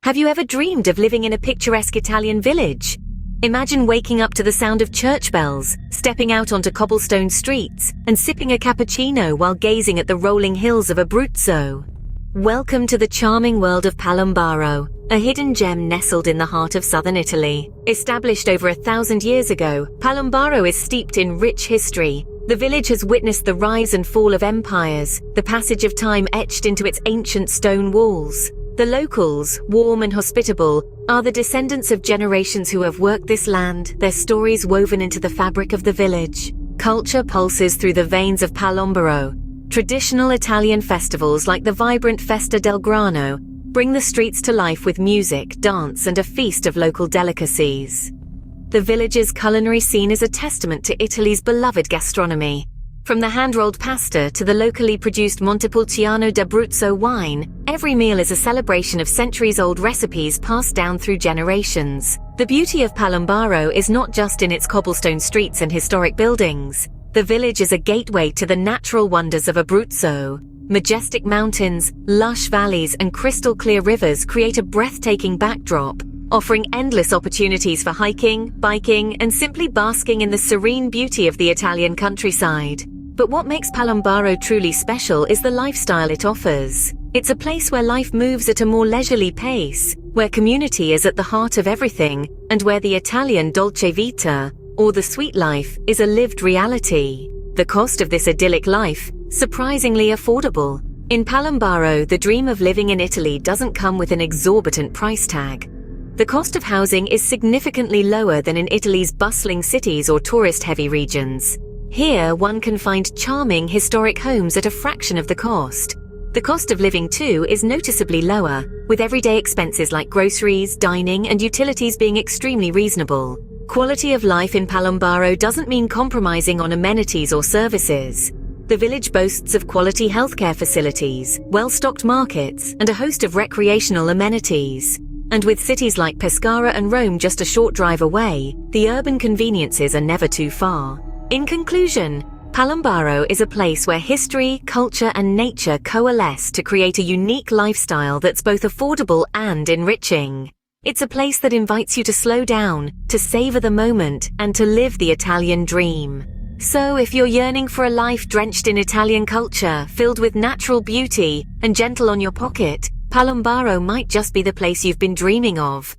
Have you ever dreamed of living in a picturesque Italian village? Imagine waking up to the sound of church bells, stepping out onto cobblestone streets, and sipping a cappuccino while gazing at the rolling hills of Abruzzo. Welcome to the charming world of Palombaro, a hidden gem nestled in the heart of southern Italy. Established over 1,000 years ago, Palombaro is steeped in rich history. The village has witnessed the rise and fall of empires, the passage of time etched into its ancient stone walls. The locals, warm and hospitable, are the descendants of generations who have worked this land, their stories woven into the fabric of the village. Culture pulses through the veins of Palombaro. Traditional Italian festivals like the vibrant Festa del Grano bring the streets to life with music, dance, and a feast of local delicacies. The village's culinary scene is a testament to Italy's beloved gastronomy. From the hand-rolled pasta to the locally produced Montepulciano d'Abruzzo wine, every meal is a celebration of centuries-old recipes passed down through generations. The beauty of Palombaro is not just in its cobblestone streets and historic buildings. The village is a gateway to the natural wonders of Abruzzo. Majestic mountains, lush valleys, and crystal-clear rivers create a breathtaking backdrop, offering endless opportunities for hiking, biking, and simply basking in the serene beauty of the Italian countryside. But what makes Palombaro truly special is the lifestyle it offers. It's a place where life moves at a more leisurely pace, where community is at the heart of everything, and where the Italian dolce vita, or the sweet life, is a lived reality. The cost of this idyllic life, surprisingly affordable. In Palombaro, the dream of living in Italy doesn't come with an exorbitant price tag. The cost of housing is significantly lower than in Italy's bustling cities or tourist-heavy regions. Here, one can find charming, historic homes at a fraction of the cost. The cost of living, too, is noticeably lower, with everyday expenses like groceries, dining, and utilities being extremely reasonable. Quality of life in Palombaro doesn't mean compromising on amenities or services. The village boasts of quality healthcare facilities, well-stocked markets, and a host of recreational amenities. And with cities like Pescara and Rome just a short drive away, the urban conveniences are never too far. In conclusion, Palombaro is a place where history, culture, and nature coalesce to create a unique lifestyle that's both affordable and enriching. It's a place that invites you to slow down, to savor the moment, and to live the Italian dream. So if you're yearning for a life drenched in Italian culture, filled with natural beauty, and gentle on your pocket, Palombaro might just be the place you've been dreaming of.